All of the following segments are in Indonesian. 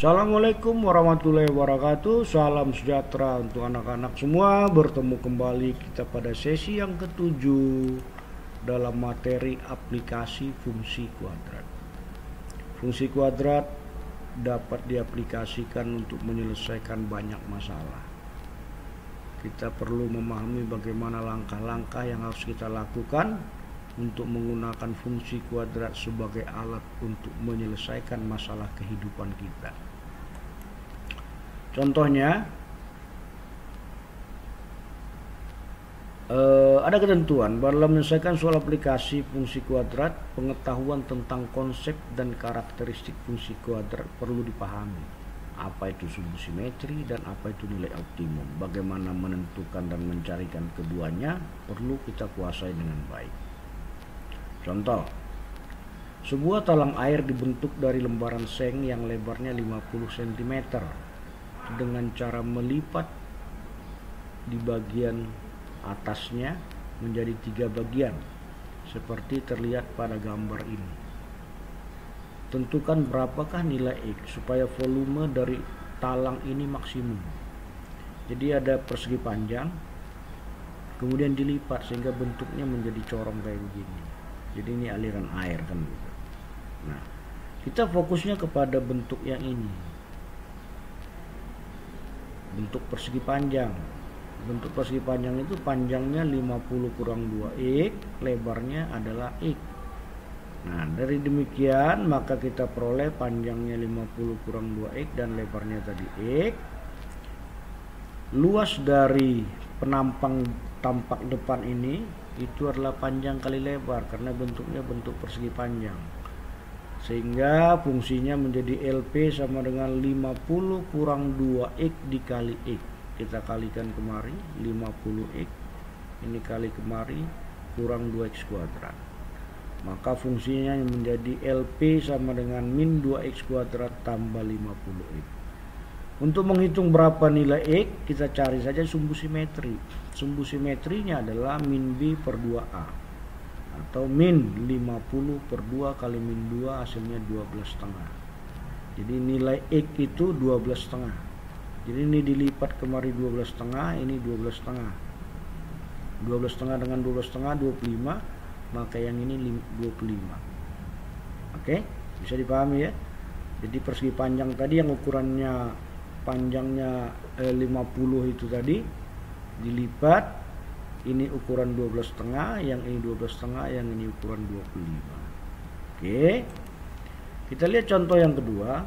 Assalamualaikum warahmatullahi wabarakatuh. Salam sejahtera untuk anak-anak semua. Bertemu kembali kita pada sesi yang ketujuh dalam materi aplikasi fungsi kuadrat. Fungsi kuadrat dapat diaplikasikan untuk menyelesaikan banyak masalah. Kita perlu memahami bagaimana langkah-langkah yang harus kita lakukan untuk menggunakan fungsi kuadrat sebagai alat untuk menyelesaikan masalah kehidupan kita. Contohnya, ada ketentuan dalam menyelesaikan soal aplikasi fungsi kuadrat, pengetahuan tentang konsep dan karakteristik fungsi kuadrat perlu dipahami. Apa itu sumbu simetri dan apa itu nilai optimum. Bagaimana menentukan dan mencarikan keduanya perlu kita kuasai dengan baik. Contoh, sebuah talang air dibentuk dari lembaran seng yang lebarnya 50 cm dengan cara melipat di bagian atasnya menjadi 3 bagian seperti terlihat pada gambar ini. Tentukan berapakah nilai X supaya volume dari talang ini maksimum. Jadi ada persegi panjang, kemudian dilipat sehingga bentuknya menjadi corong kayak begini. Jadi ini aliran air kan gitu. Nah, kita fokusnya kepada bentuk yang ini. Bentuk persegi panjang. Bentuk persegi panjang itu panjangnya 50 kurang 2x, lebarnya adalah x. Nah, dari demikian maka kita peroleh panjangnya 50 kurang 2x dan lebarnya tadi x. Luas dari penampang tampak depan ini itu adalah panjang kali lebar karena bentuknya bentuk persegi panjang, sehingga fungsinya menjadi LP sama dengan 50 kurang 2x dikali x. Kita kalikan kemari 50x, ini kali kemari kurang 2x kuadrat, maka fungsinya menjadi LP sama dengan min 2x kuadrat tambah 50x. Untuk menghitung berapa nilai X, kita cari saja sumbu simetri. Sumbu simetrinya adalah min B per 2A. Atau min 50 per 2 kali min 2 hasilnya 12,5. Jadi nilai X itu 12,5. Jadi ini dilipat kemari 12,5, ini 12,5. 12,5 dengan 12,5, 25. Maka yang ini 25. Oke, bisa dipahami ya. Jadi persegi panjang tadi yang ukurannya panjangnya 50 itu tadi dilipat, ini ukuran 12,5, yang ini 12,5, yang ini ukuran 25. Oke, kita lihat contoh yang kedua.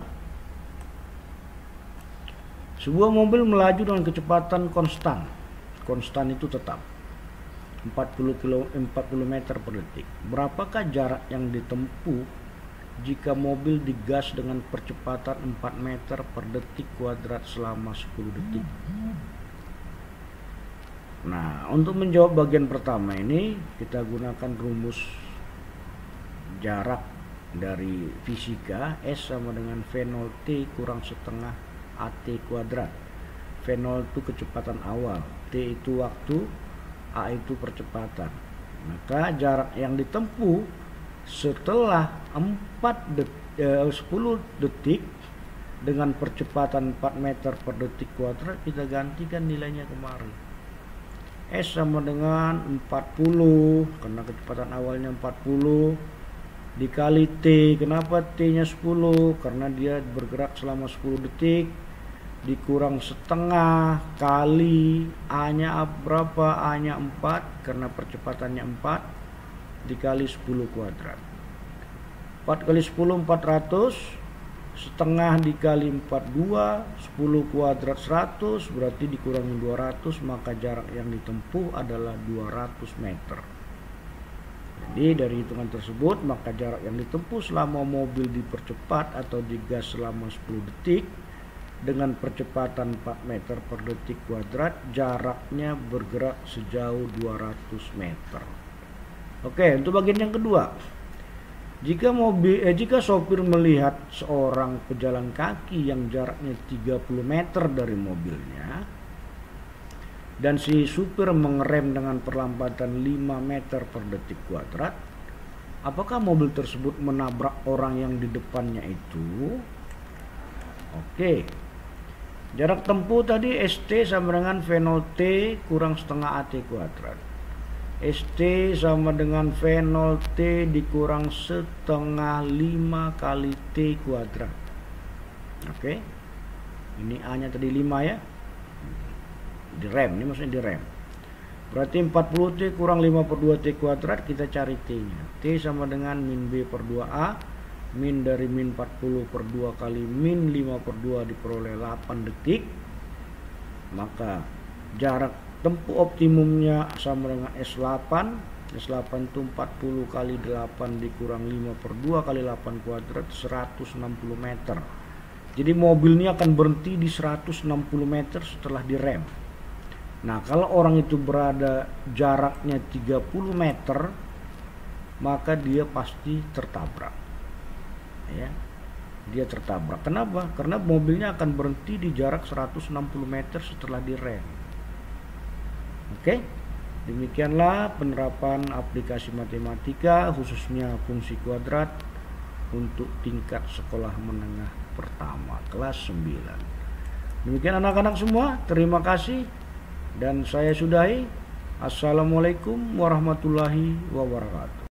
Sebuah mobil melaju dengan kecepatan konstan. Konstan itu tetap 40 meter per detik. Berapakah jarak yang ditempuh jika mobil digas dengan percepatan 4 meter per detik kuadrat selama 10 detik? Nah, untuk menjawab bagian pertama ini kita gunakan rumus jarak dari fisika. S sama dengan V0 T kurang setengah AT kuadrat. V0 itu kecepatan awal, T itu waktu, A itu percepatan. Maka jarak yang ditempuh setelah 10 detik dengan percepatan 4 meter per detik kuadrat, kita gantikan nilainya kemari. S sama dengan 40 karena kecepatan awalnya 40 dikali T. Kenapa T nya 10? Karena dia bergerak selama 10 detik, dikurang setengah kali A nya berapa? A nya 4 karena percepatannya 4 dikali 10 kuadrat. 4 kali 10 400, setengah dikali 42, 10 kuadrat 100, berarti dikurangi 200, maka jarak yang ditempuh adalah 200 meter. Jadi dari hitungan tersebut maka jarak yang ditempuh selama mobil dipercepat atau digas selama 10 detik dengan percepatan 4 meter per detik kuadrat, jaraknya bergerak sejauh 200 meter. Oke, untuk bagian yang kedua. Jika sopir melihat seorang pejalan kaki yang jaraknya 30 meter dari mobilnya dan si supir mengerem dengan perlambatan 5 meter per detik kuadrat, apakah mobil tersebut menabrak orang yang di depannya itu? Oke. Jarak tempuh tadi ST sama dengan V0 T kurang setengah AT kuadrat. ST sama dengan V0 T dikurang setengah 5 kali T kuadrat. Oke. Ini A nya tadi 5 ya. Direm, ini maksudnya direm. Berarti 40 T kurang 5 per 2 T kuadrat, kita cari T nya. T sama dengan min B per 2A. Min dari min 40 per 2 kali min 5 per 2 diperoleh 8 detik. Maka jarak tempuh optimumnya sama dengan S8. S8 itu 40 kali 8 dikurang 5 per 2 kali 8 kuadrat, 160 meter. Jadi mobil ini akan berhenti di 160 meter setelah direm. Nah, kalau orang itu berada jaraknya 30 meter, maka dia pasti tertabrak. Ya, dia tertabrak. Kenapa? Karena mobilnya akan berhenti di jarak 160 meter setelah direm. Oke, demikianlah penerapan aplikasi matematika khususnya fungsi kuadrat untuk tingkat sekolah menengah pertama kelas 9. Demikian anak-anak semua, terima kasih dan saya sudahi. Assalamualaikum warahmatullahi wabarakatuh.